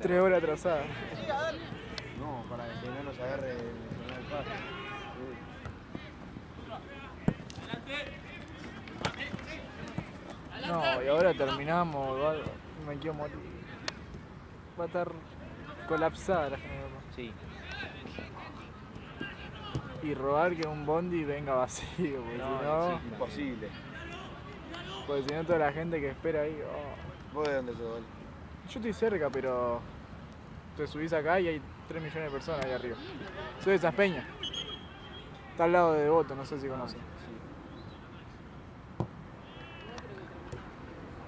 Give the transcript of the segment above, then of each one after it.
3 horas atrasada. No, para que no nos agarre el paso. No, y ahora terminamos, me quiero morir. Va a estar colapsada la general. Sí. Y robar que un bondi venga vacío, porque No, si no, sí, Imposible. porque si no toda la gente que espera ahí. Oh. ¿Vos de dónde sos, Oli? Yo estoy cerca, pero te subís acá y hay 3 millones de personas ahí arriba. Soy de Saspeña. Está al lado de Devoto, no sé si conocen. Sí.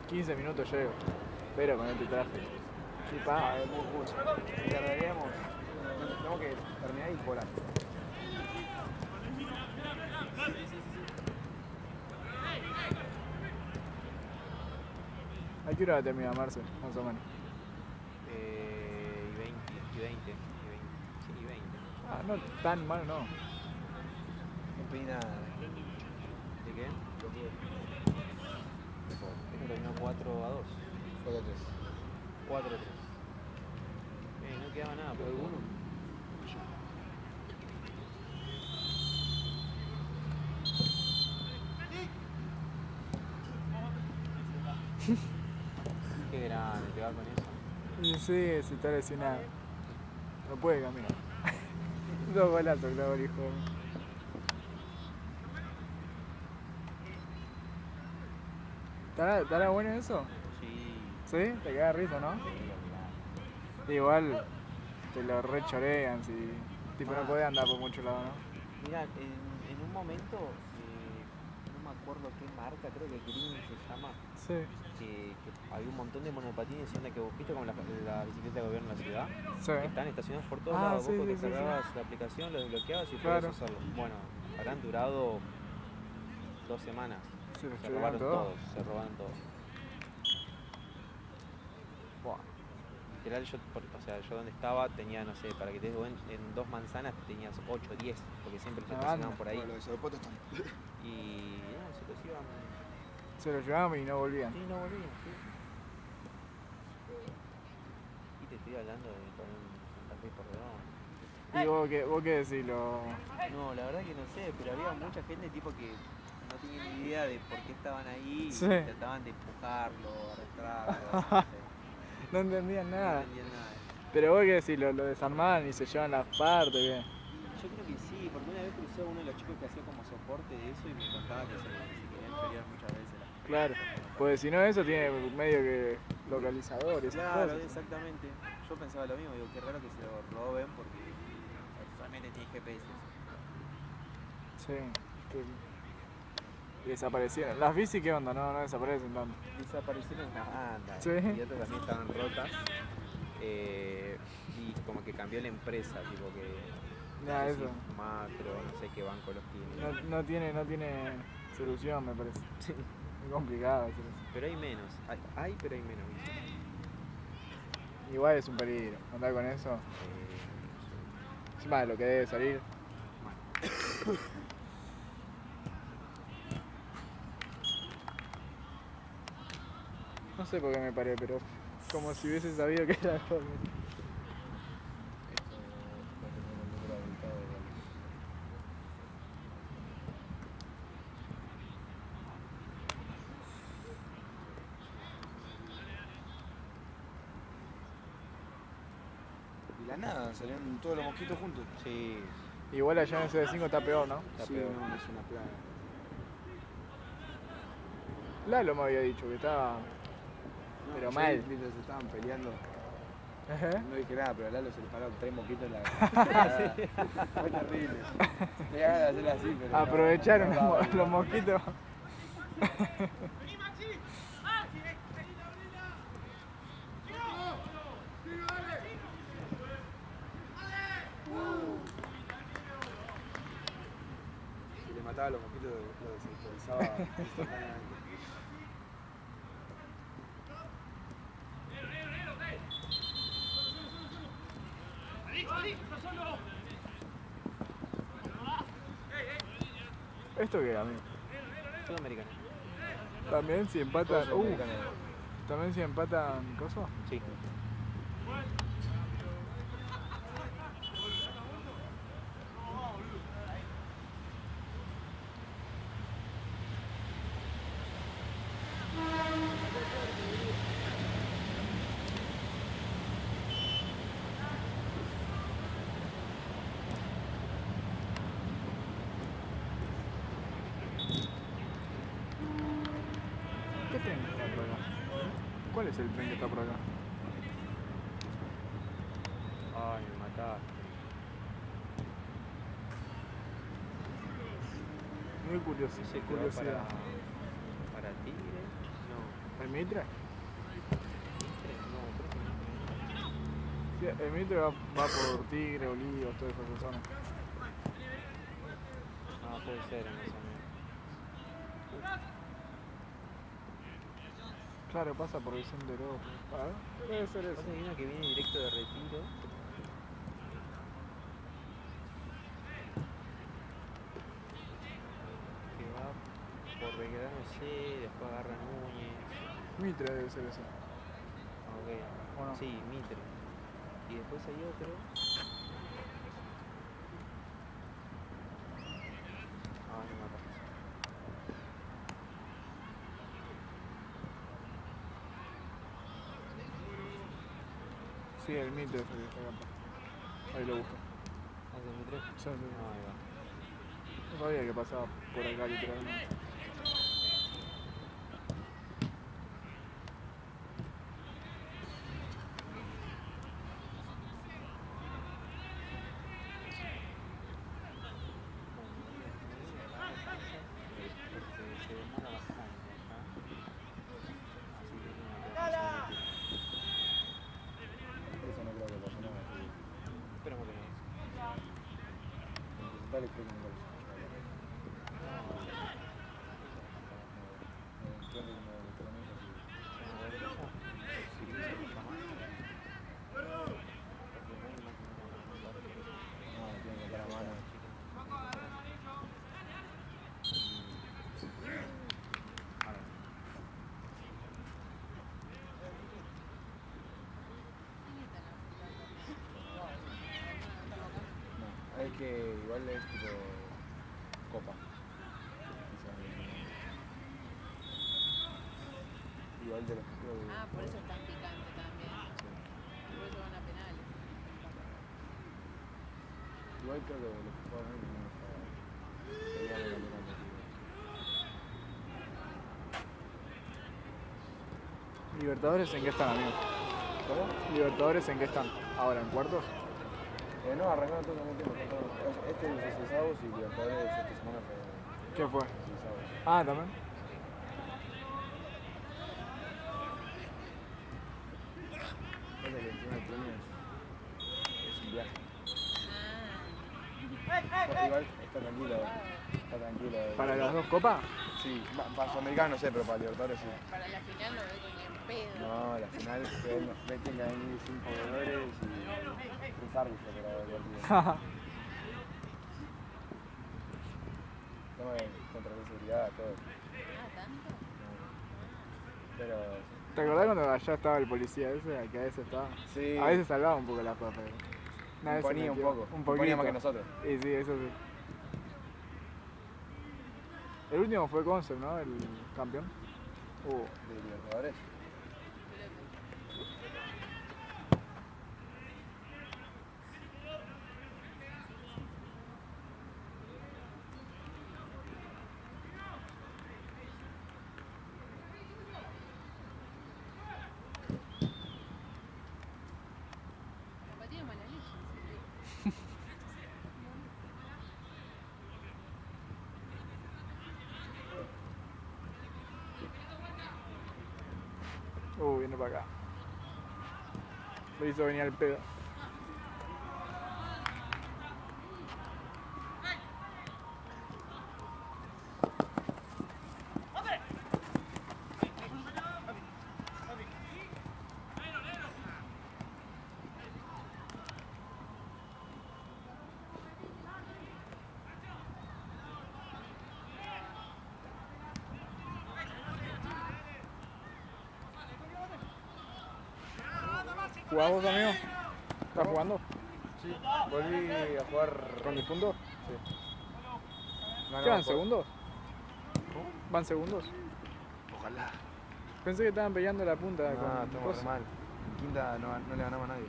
15 minutos llego, pero con este tráfico. Sí, pa. Es muy justo. Tardaríamos. Tenemos que terminar y volar. ¿A qué hora termina Marce, más o menos? Y 20. Sí, 20. Ah, no tan mal, no. No pedí nada. ¿De qué? Terminó 4-2. Fue de 3. 4-3. No quedaba nada por alguno. Qué grande, te va con eso. Y sí, si está lesionado. No puede caminar. 2 golazos, claro, hijo. ¿Estará bueno eso? Sí. ¿Sí? Te queda risa, ¿no? Igual te lo rechorean si tipo no podés andar por mucho lado, ¿no? Mira, en un momento, no me acuerdo qué marca, creo que Green se llama, Sí. que había un montón de monopatines y onda que vos viste como la bicicleta de gobierno en la ciudad, Sí. que están estacionados por todos Ah, lados, sí, vos sí, te sí, cargabas la aplicación, lo desbloqueabas y Claro. podías usarlo. Bueno, habrán durado 2 semanas. Se los Se chorearon robaron todo. todos, se robaron todos. Buah. Literal, yo donde estaba tenía, no sé, para que te des cuenta, en 2 manzanas tenías 8, 10, porque siempre se estacionaban por ahí. Bueno, los aeropuertos están. Y se los iban. Se los llevaban y no volvían. Sí, no volvían, sí. Y te estoy hablando de con un Santa Fe por redón. ¿Y vos qué decís? No, la verdad que no sé, pero había mucha gente tipo que no tenía ni idea de por qué estaban ahí Sí. y trataban de empujarlo, arrastrarlo. No sé. No entendían No nada. entendían nada. Pero vos qué decís, lo desarmaban y se llevan las partes, ¿qué? Yo creo que sí, porque una vez crucé a uno de los chicos que hacía como soporte de eso y me contaba que se querían pelear muchas veces. Claro, pues si no eso tiene medio que localizador y esas Claro, cosas. exactamente. Yo pensaba lo mismo, digo, qué raro que se lo roben porque solamente tiene GPS. Sí, que desaparecieron. ¿Las bici qué onda? No desaparecen tanto. Desaparecieron una banda Sí. y otras también estaban rotas. Y como que cambió la empresa, tipo que Nada, no sé eso. si Macro, no sé qué banco los tiene. No tiene solución, me parece. Sí. Muy complicado hacer eso. Pero hay menos, hay pero hay menos. Igual es un peligro andar con eso. Encima de lo que debe salir. No sé por qué me paré, pero como si hubiese sabido que era mejor. Y la nada, salieron todos los mosquitos juntos. Sí. Igual allá en CD5 está peor, ¿no? Sí, peor. no, es una plaga. Lalo me había dicho que estaba. No, Pero yo mal. vi mientras se estaban peleando. Ajá. No dije nada, pero a Lalo se le pararon 3 mosquitos en la. Fue terrible. Me ganas de hacer así, pero. Aprovecharon no, los mosquitos. Si le mataba a los mosquitos, lo desautorizaba instantáneamente. ¿Esto qué, amigo? Sudamericano. También si empatan. Todos americanos. También si empatan cosas. Sí. ¿Cuál es el tren que está por acá? Ay, me mataste. Muy curioso, No sé, te va curiosidad. para Tigre. No. ¿El Mitre? ¿Mitre? No, creo que no. Sí, el Mitre va por Tigre, Olivos, todas esas zonas. Ah, puede ser en esa. Claro, pasa por Vicente López. Ah, debe ser eso. Pasa que hay una que viene directo de Retiro. Que va por Belgrano C, después agarra Núñez. Mitre debe ser eso. Ok. ¿O no? Sí, Mitre. Y después hay otro. Ah, no me acuerdo. Sí, el Mitre es el que está acá. Ahí lo busco. ¿Ah, es el Mitre? Sí, sí. Ah, ahí va. No sabía que pasaba por acá literalmente. Porque se demora bastante acá. Así que tengo que pasar. Eso no creo que pase nada. Sí. Esperemos que no. En recitales creo que no lo sé. Entiendo como electrónica, sí. Si querés escucha más. Porque no hay más No, tiene que estar a mano. No, es que igual es tipo copa. Igual de los que creo que... Ah, por eso es tan picante también. Sí. Por eso van a penales. Igual creo que los que juegan hoy no está peleando el campeonato. ¿Libertadores en qué están, amigo? ¿Cómo? ¿Libertadores en qué están? ¿Ahora en cuartos? No, arrancaron todos al mismo tiempo. Este es el Cesavos y Libertadores esta semana fue ¿Qué fue? Cesavos. Ah, también. Pasa que encima el premio es un viaje. Igual está tranquilo. Está tranquilo. ¿Para las dos copas? Sí, para Sudamericano no sé, pero para Libertadores sí. Para la final no veo ni en pedo. No, la final meten que venir 5 jugadores y 3 árbitros para el partido. Tema de contratar seguridad, todo. Ah, ¿tanto? Pero ¿Te acordás cuando allá estaba el policía ese? Que a veces estaba. sí, A veces salvaba un poco la papa. Una vez se imponía un metió. poco. Un Imponía más poquito. que nosotros. Y sí, eso sí. El último fue Concept, ¿no? El campeón. De Libertadores. Papá tiene mala leche. Viene para acá. Lo hizo venir al pedo. ¿Jugás vos, amigo? ¿Estás jugando? Sí, volví a jugar ¿Con difunto? Sí. ¿Qué van, segundos? ¿Van segundos? Ojalá. Pensé que estaban peleando la punta No, con estamos cosas. re mal. En quinta no le ganamos a nadie.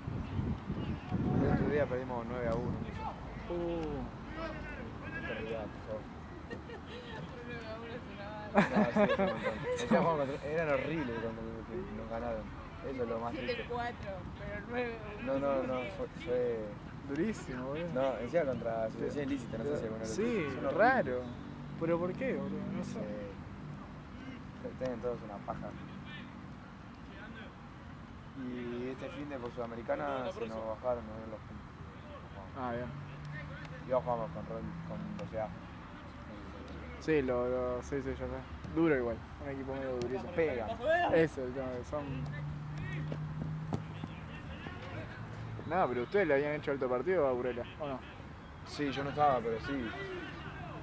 El otro día perdimos 9-1. Uh, Quinta realidad, por favor. sí, es un montón. Encima jugamos eran horribles cuando nos ganaron. Eso es lo más triste. 7-4, pero 9. No, fue... Durísimo, boludo. No, encima contra asociación ilícita, no sé si alguna vez. Sí, Son horribles. raro. ¿Pero por qué, boludo? No sé. Tienen todos una paja. Y este fin de por Sudamericana se nos bajaron los puntos. Ah, bien. Y ahora jugamos con 12A. Sí, sí, ya sé. Duro igual, un equipo medio durísimo. Pegan. Eso, el tema, son... No, pero ustedes le habían hecho alto partido a Burela, ¿o no? Sí, yo no estaba, pero sí.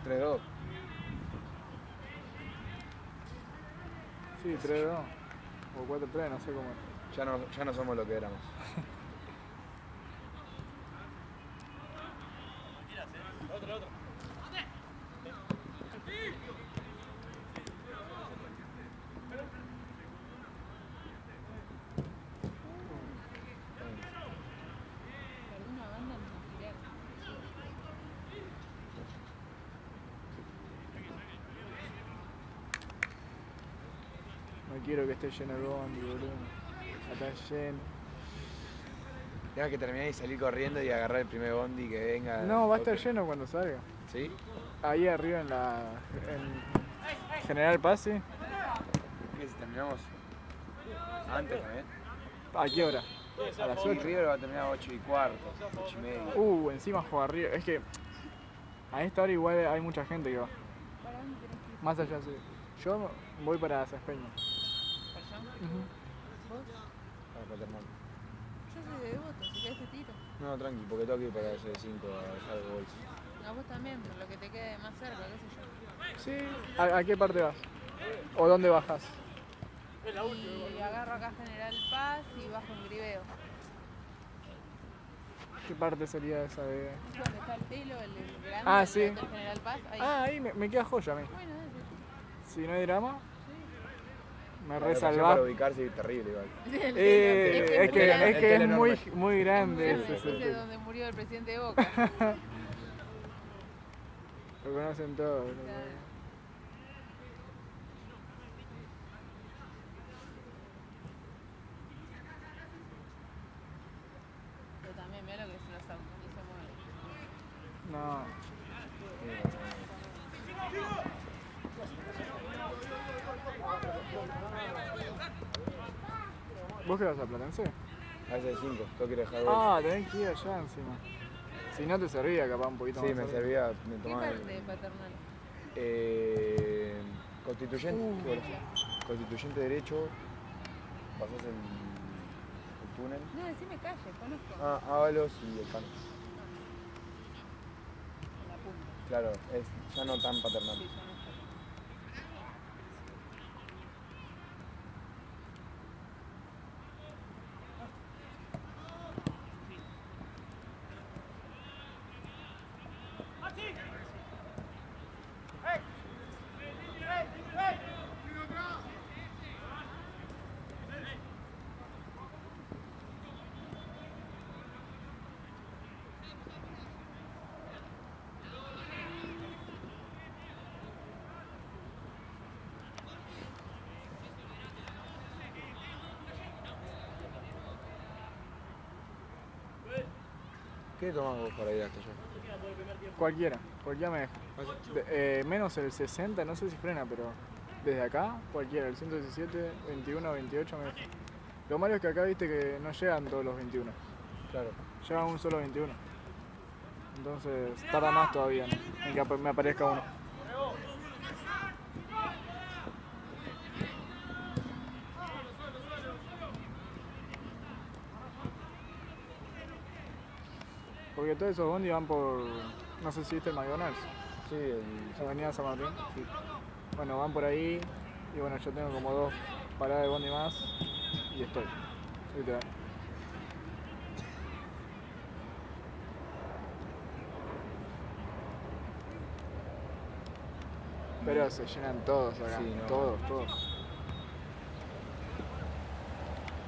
3-2. Sí, 3-2. O 4-3, no sé cómo. Ya no somos lo que éramos. Alguna banda nos tiraron. No quiero que esté lleno el bondi, boludo. Está lleno. Tengo que terminar y salir corriendo y agarrar el primer bondi que venga. No, va a estar lleno cuando salga. ¿Sí? Ahí arriba en General Paz, sí. ¿Qué si terminamos antes también? ¿A qué hora? A las Y 8. River va a terminar a 8:15, 8:30. Encima juega River. Es que a esta hora igual hay mucha gente que va. ¿Para dónde tenés que ir? Más allá, sí. Yo voy para Saspeña. ¿Para allá? ¿Vos? Para Paternal. Yo soy de Devoto, si querés te tiro. No, tranqui, porque tengo que ir para ese 5 a dejar el bolso. A vos también, pero lo que te quede más cerca, qué sé yo. Sí. ¿A qué parte vas? ¿O dónde bajas? Y agarro acá General Paz y bajo en Griveo. ¿Qué parte sería esa de...? ¿Dónde está el telo, el grande? Ah, el sí. de Hotel General Paz, ahí. Ahí me queda joya a mí. Bueno, dale. Si no hay drama, me La locación resalva. para ubicarse es terrible igual. Sí, el telo. Es que El telo es muy, enorme. muy grande Ese ese. es el donde murió el presidente de Boca. Lo conocen todos. ¿no? Claro. Pero también mira lo que son los autos, ni se mueven. No. ¿Vos qué vas a Platense? A ese 5, tengo que ir a dejar el bolso. Ah, tenés que ir allá encima. Si no te servía, capaz un poquito Sí, más. me cerca. servía, me ¿Qué tomaba parte de Paternal? Constituyente. Constituyente derecho, pasás el túnel. No, decime calle, conozco. Ah, Ábalos y el Cano. La punta. Claro, es ya no tan paternal. Sí, yo no sé. ¿Qué tomás vos para ir hasta allá? Cualquiera me deja. Menos el 60, no sé si frena, pero desde acá, cualquiera, el 117, 21, 28 me deja. Lo malo es que acá viste que no llegan todos los 21, Claro. llegan un solo 21. Entonces tarda más todavía, ¿no? En que me aparezca uno. Porque todos esos bondi van por, no sé si viste el McDonald's, Sí, Avenida San Martín. Sí. Bueno, van por ahí y bueno, yo tengo como 2 paradas de bondi más y estoy, literal. Pero se llenan todos acá, Sí, no. todos.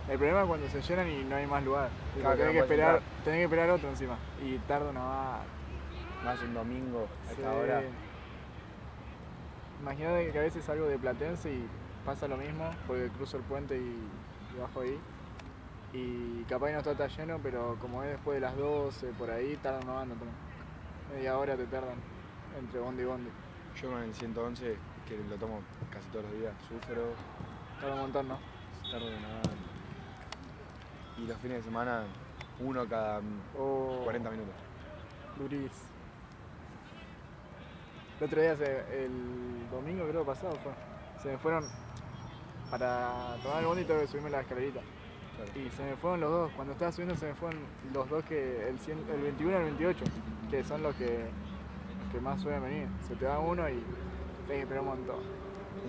El problema es cuando se llenan y no hay más lugar. Tipo, Claro, que tenés no que puedes esperar otro encima. Y tarda una más. más un domingo a Sí. esta hora. Imagínate que a veces salgo de Platense y pasa lo mismo, porque cruzo el puente y bajo ahí. Y capaz que no está tan lleno, pero como es después de las 12, por ahí, tardan una banda también. Media hora te tardan entre bondi y bondi. Yo con el 111, que lo tomo casi todos los días, sufro, Tarda un montón, ¿no? tardo una banda. Y los fines de semana, uno cada 40 minutos. Durís. El otro día, el domingo creo pasado fue, se me fueron, para tomar el bondi tengo que subirme la escalerita. Claro. Y se me fueron los dos, cuando estaba subiendo se me fueron los dos, que el 21 y el 28, que son los que más suelen venir. Se te va uno y tenés que esperar un montón.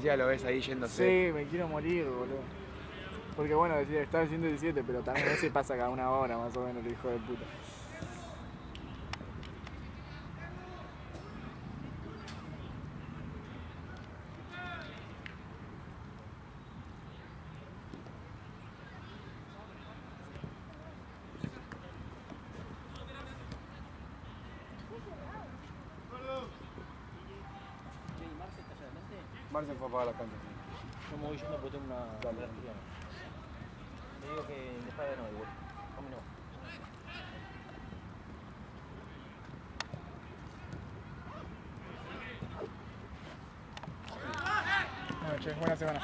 Ya lo ves ahí yéndose. Sí, me quiero morir, boludo. Porque bueno, está el 117, pero también ese pasa cada una hora más o menos, el hijo de puta. Marce fue a pagar la cancha. Yo me voy yendo porque tengo una reunión. Te digo que después de no, igual. ¿Cómo no? Bueno, che, buena semana.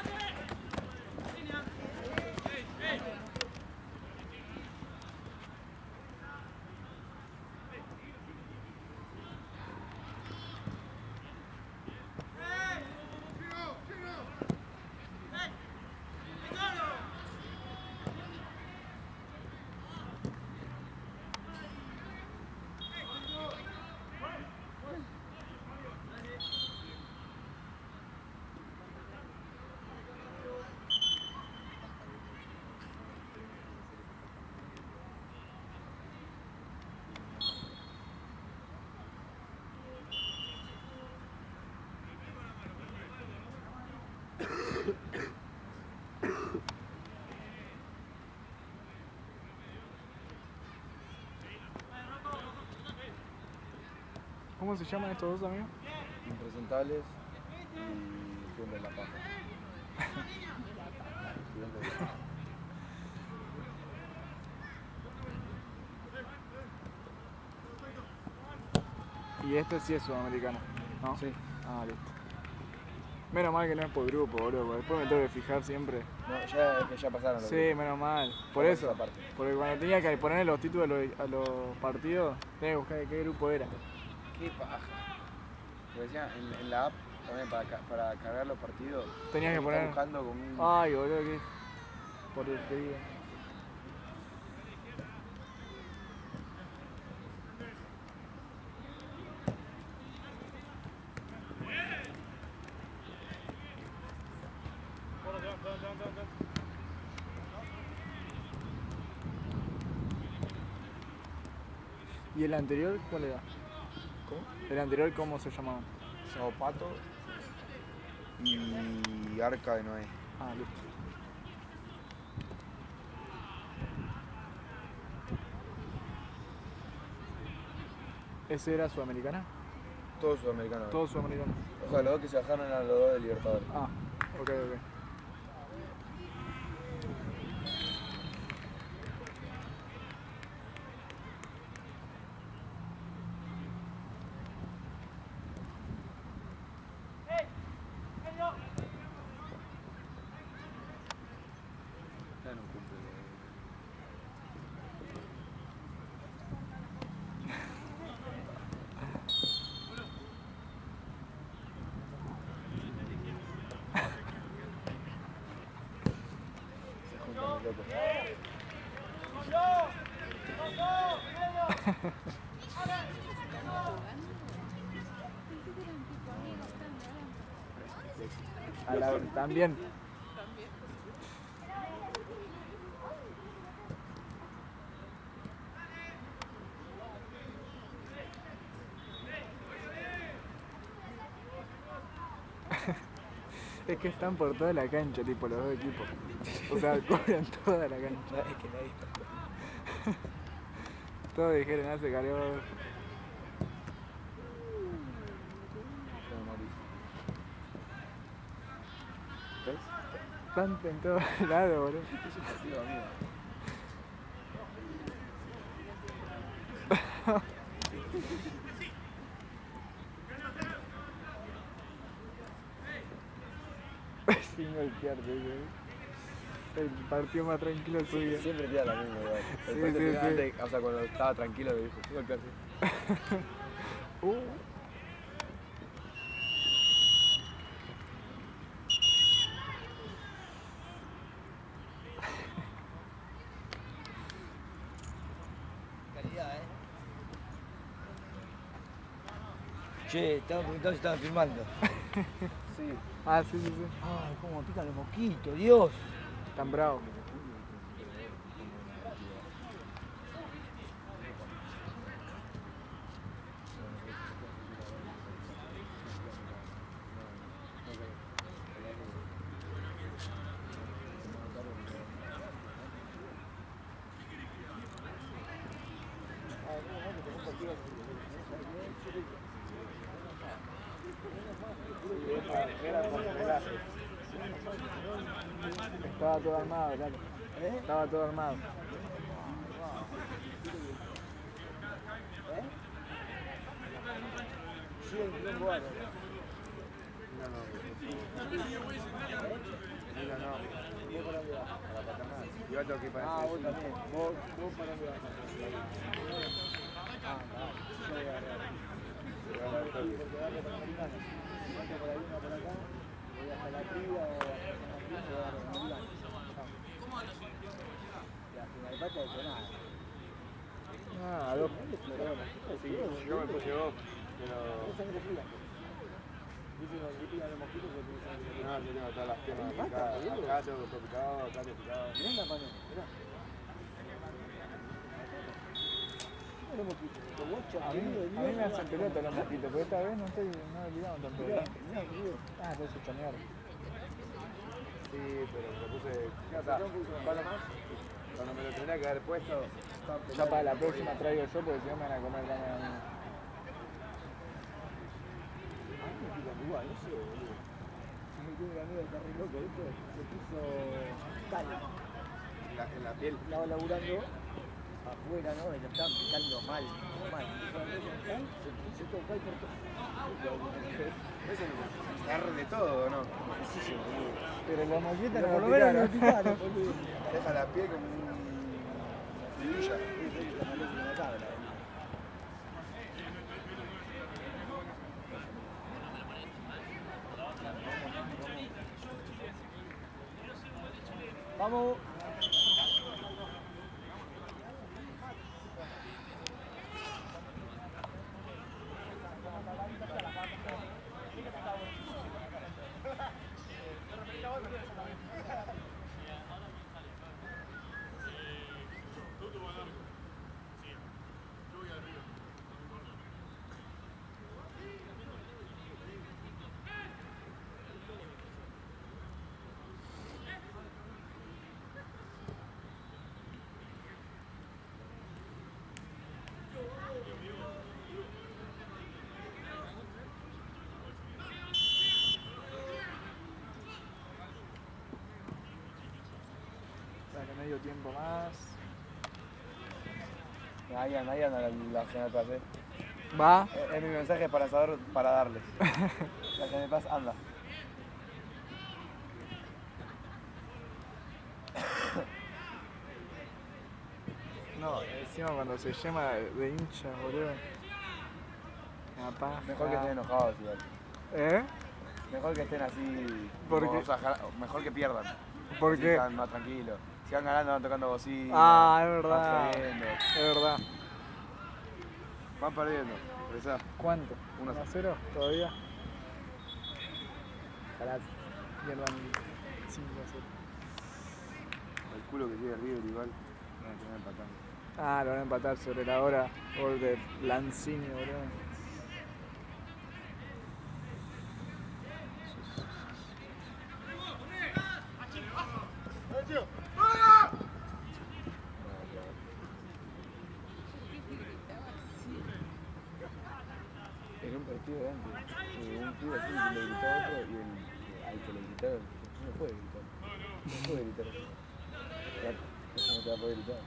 ¿Cómo se llaman estos dos amigos? Impresentables y Fiel de la Paja. Y este sí es sudamericano, ¿no? Sí. Ah, listo. Menos mal que no es por grupo, boludo, porque después me tengo que fijar siempre. No, ya es que ya pasaron los Sí, grupos. menos mal. Por Ya eso. pasó esa parte. Porque cuando tenía que poner los títulos a los partidos, tenía que buscar de qué grupo era. Qué paja. Lo decía en la app también para cargar los partidos. Tenías que poner. Buscando con un... Ay, boludo, que. Por el que digo. ¿Y el anterior cuál era? ¿Cómo? ¿El anterior cómo se llamaba? Sao Pato y Arca de Noé. Ah, listo. ¿Ese era sudamericana? Todos sudamericanos. Todo sudamericano. O sea, los dos que se bajaron eran los dos de Libertadores. Ah, ok, ok. Ya no cumple. Se juntan los locos. También. Es que están por toda la cancha, tipo, los dos equipos. O sea, cubren toda la cancha. Es que nadie está. Todos dijeron, hace calor. bastante en todos lados, boludo. Es un partido amigo. Sin golpearte, el partido más tranquilo suyo. Siempre tira la misma, igual. Sí, Después sí, te sí. antes, o sea, cuando estaba tranquilo me dijo, sin golpearse. Calidad, Che, estaba preguntando si estaban filmando. Sí. Ah, sí, sí, sí. Ay, cómo me pican los mosquitos, Dios. Tan bravo. Estaba todo armado, claro. Estaba todo armado. Sí, en un lugar. ¿Vos para dónde vas? Para Paternal. Yo tengo que ir para Ah, ese vos sur. también. Vos para dónde vas. Ah, yo voy a agarrar. Porque darle para Americano. Otro por ahí, uno por acá. Voy hasta la tibia o hasta la tibia y voy a agarrar Americano. La Generalitat de nada. Ah, dos. Sí, yo me puse dos, pero... Es sangre fría. ¿Viste los que pican los mosquitos que tienen sangre fría? No, yo tengo todas las piernas ¿Mata, picadas. boludo? Acá tengo todo picado, acá tengo picado. Mirá la mano, mirá. Mirá los mosquitos. Los guachos, A mí me hacen pelota los mosquitos, pero esta vez no he tirado tanto. Mirá, mirá, mirá. Ah, entonces hecho mierda. Sí, pero me puse... O sea, cuando me lo tenía que haber puesto... Ya para la próxima traigo yo porque si no me van a comer también a mí. A mí me pican igual, no sé, boludo. Me tiene un amigo que está re loco, ¿viste? Se puso cal. En la piel. Estaba laburando afuera, ¿no? Y lo estaban picando mal, mal. Se tocó cal por todo. Eso se agarre de todo, ¿o no? Sí, boludo. Pero los mosquitos Pero no por lo lo menos no picaron. picaron, boludo. Deja la piel como una fibilla. Una cabra. Vamos. Bueno, medio tiempo más. Ahí anda la Generalitat, Va. Es mi mensaje para saber, para darles. La Generalitat anda. No, encima cuando se llama de hincha, boludo. La paja. Mejor que estén enojados igual. ¿Eh? Mejor que estén así. ¿Por como, qué? o sea, mejor que pierdan. ¿Por Así qué? están más tranquilos. Si van ganando van tocando bocina. Ah, es verdad. Van jodiendo. Es verdad. Van perdiendo. Pensá. ¿Cuánto? 1 a 1-0 todavía. Ojalá pierdan 5-0. El culo que tiene River igual. Van a tener empatando. Ah, lo van a empatar sobre la hora. Gol de Lanzini, boludo. En un partido de antes, un pibe así le gritó a otro y al que le gritaron No puede gritar. No puede gritar. Eso no te va a poder gritar.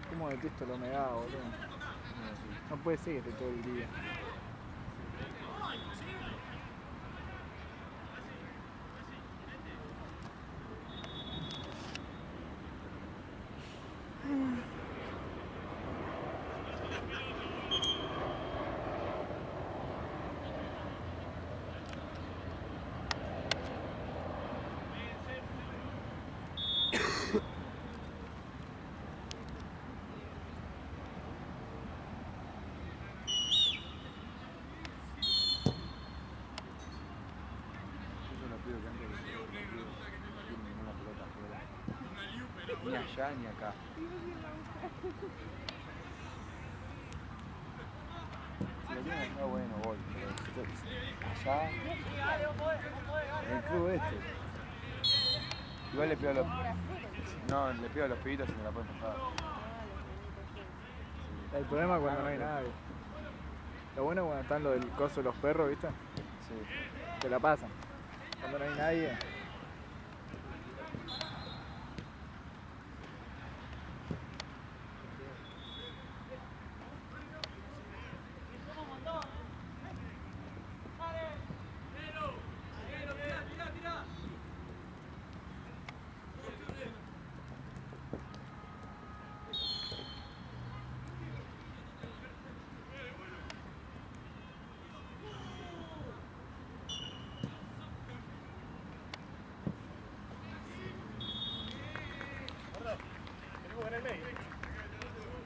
Cómo detesto la humedad, boludo. No puede ser que esté todo el día. Ni allá ni acá. Si lo tienen acá, bueno, voy. Pero allá, en el club este. Igual le pido a los... No, le pido a los pibitos si me la pueden pasar. El problema es cuando no hay nadie. Lo bueno es cuando están los del coso de los perros, ¿viste? Sí. Te la pasan. Cuando no hay nadie.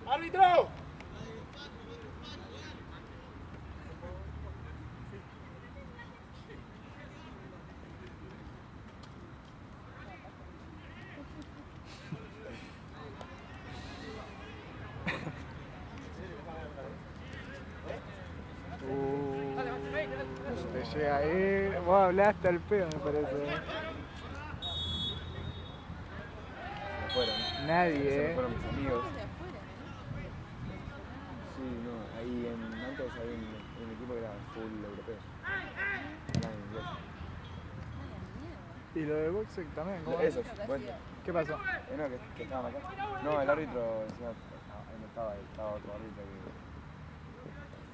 ¡Árbitro! Te llega ahí. Vos hablaste al pedo, me parece. Se me fueron. Nadie, Se me fueron mis amigos. De afuera, Sí, no, ahí antes había un equipo que era full europeos. Hablaban inglés. Y lo de boxing también, ¿cómo? Esos, bueno. ¿Qué pasó? No, que estaban acá. No, el árbitro encima no estaba otro árbitro que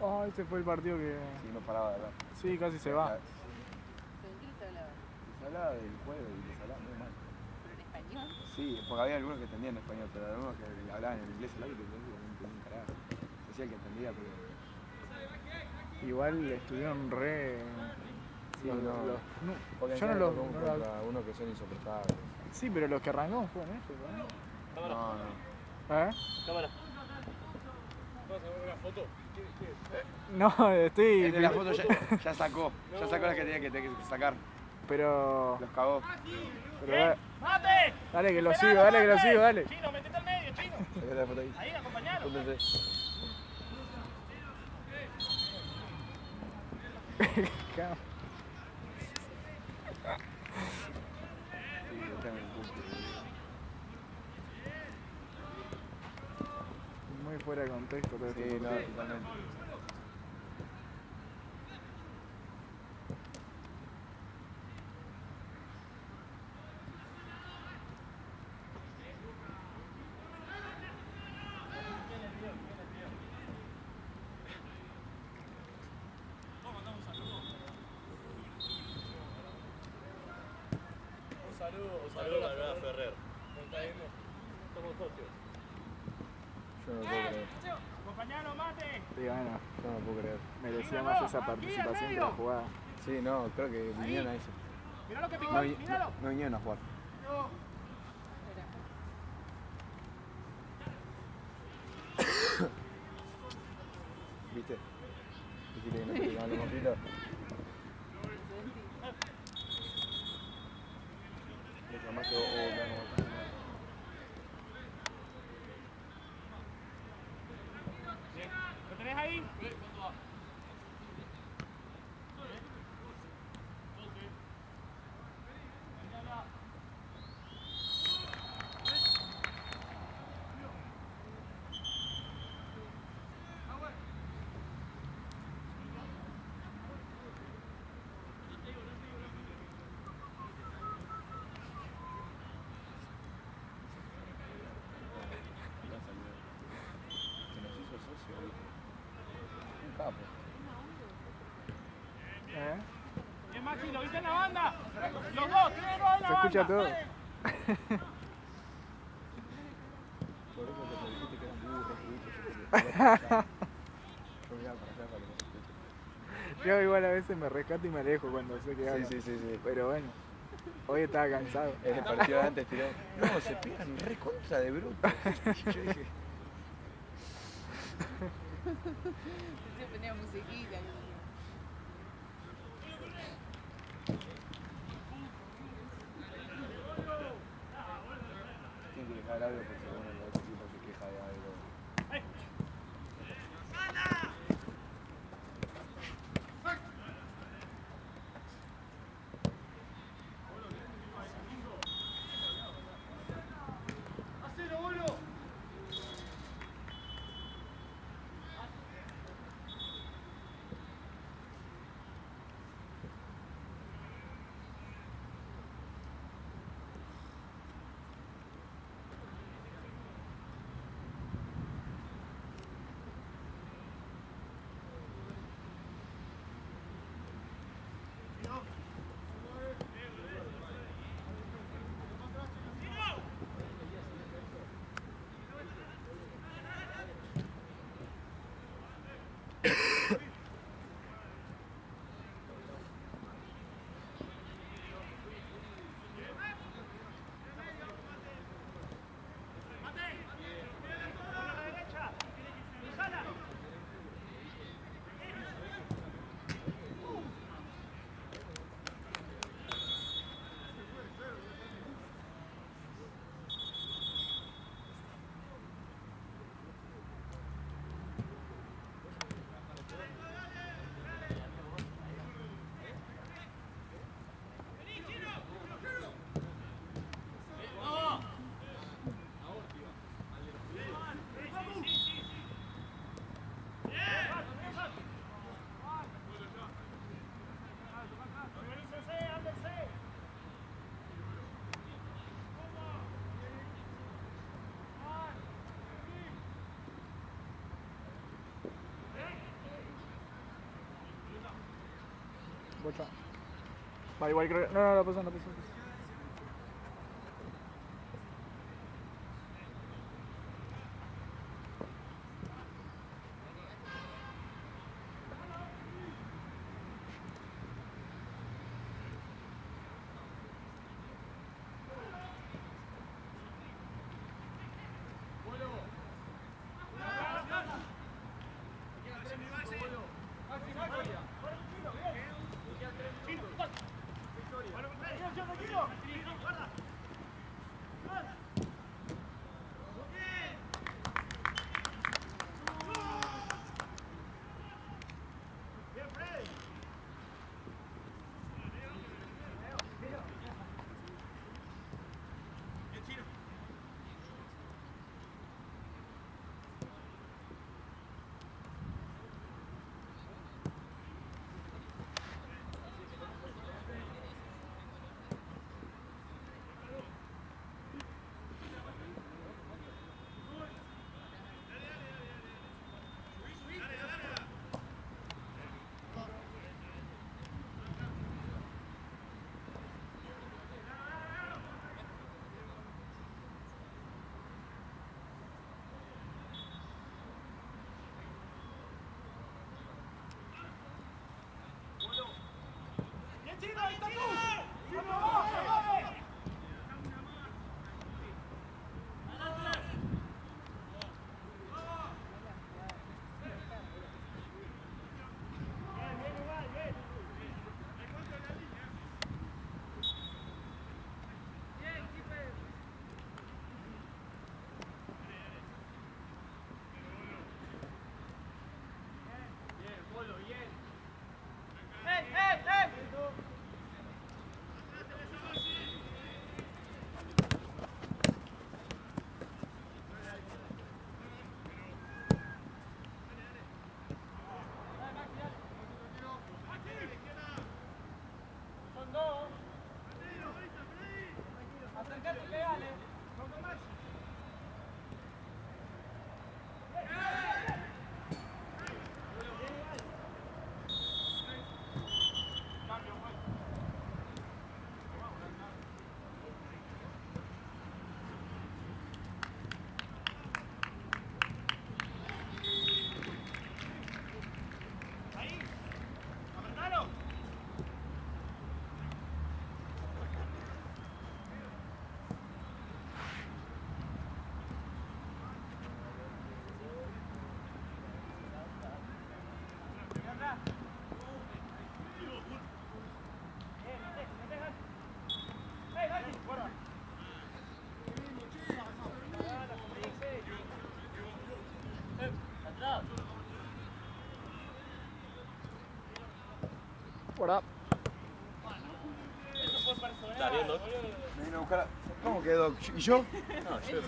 Oh, ese fue el partido que... sí, no paraba de hablar. Sí, casi se va. ¿Pero en qué les hablaba? Se hablaba del juego y les hablaba muy mal. ¿Pero en español? Sí, porque había algunos que entendían español, pero algunos que hablaban en inglés el árbitro no entendían un carajo. Decía el que entendía, pero... Igual estuvieron re... Sí, no. Porque yo no los... contra unos que son insoportables. Sí, pero los que arrancamos fueron ellos, ¿no? No, no. ¿Eh? Cámara. ¿Vas a ver una foto? No, estoy... El de la foto ya sacó las que tenía que sacar. Pero... Los cagó. Pero ¡Mate! dale que lo sigo, dale. Chino, metete al medio, chino. Sacate la foto ahí. Ahí, acompañalo. Júntense. Muy fuera de contexto todo Sí, esto. no, totalmente. Saludos a Ferrer. Somos socios. Yo no puedo creer. Sí, bueno, Yo no puedo creer. merecía más esa participación que la jugada. Sí, no, creo que vinieron a eso. No vinieron a jugar. ¿Viste? Dijiste que no te picaban los mosquitos. Jamás que ¿Lo tenés ahí? se nos hizo socio, ¿viste? Un capo. Bien, Maxi, ¿lo viste en la banda? Los dos, tienen dos en la Se escucha todo. Por eso te dijiste que eran burros, ¿viste? Yo miraba para allá para que no se escuche. Yo igual a veces me rescato y me alejo cuando sé que hablan. Sí. Pero bueno, hoy estaba cansado. El partido de antes tiró. No, se pegan re contra de bruto. Yo dije, Se ponía musiquita. tienen que dejar algo porque uno de los equipos se queja de algo. Bocha. Va, igual creo que... No, la pasó. What up? ¿Estás viendo? Me vino a buscar. ¿Cómo quedó? ¿Y yo? No, yo no.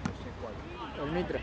No sé cuál. El Mitre.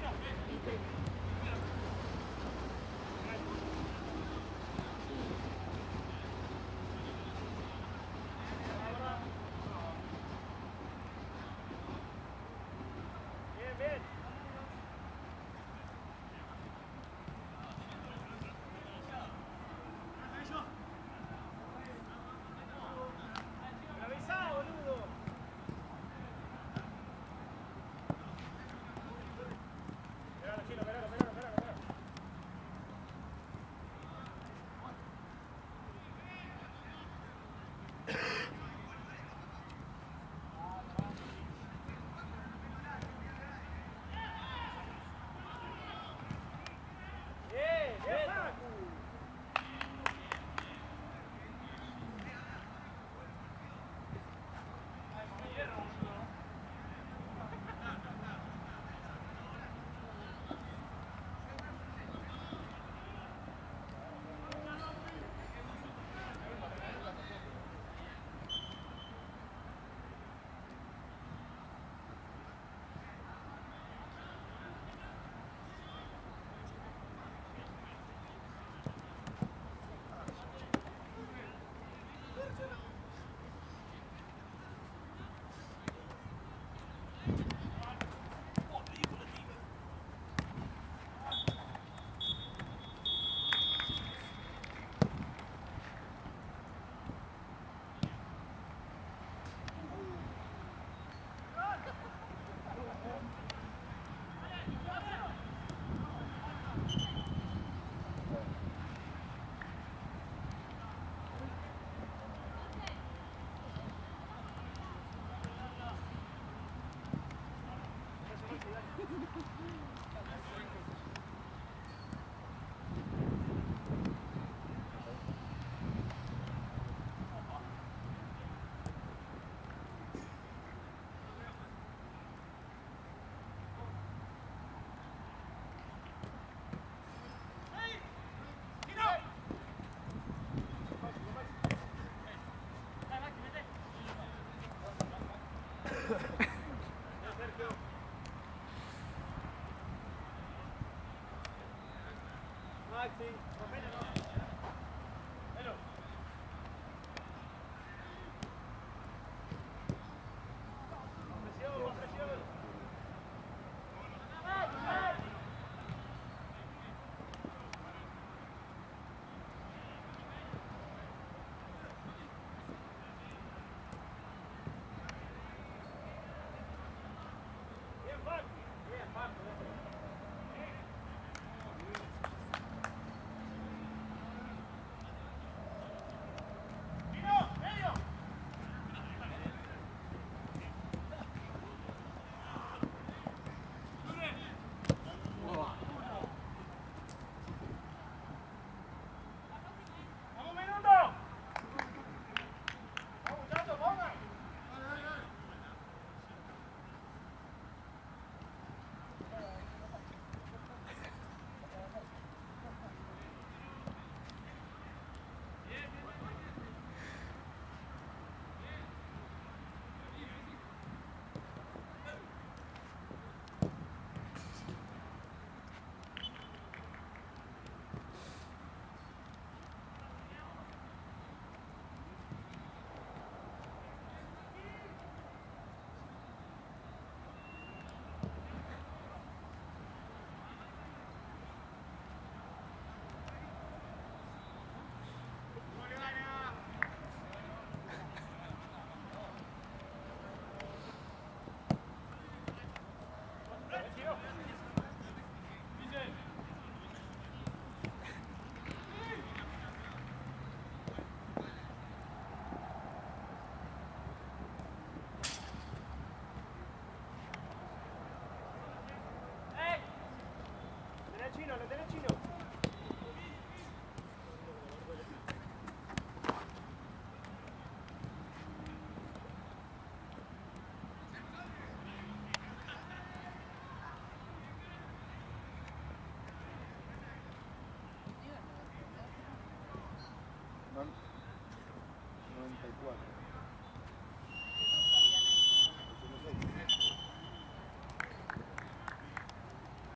4.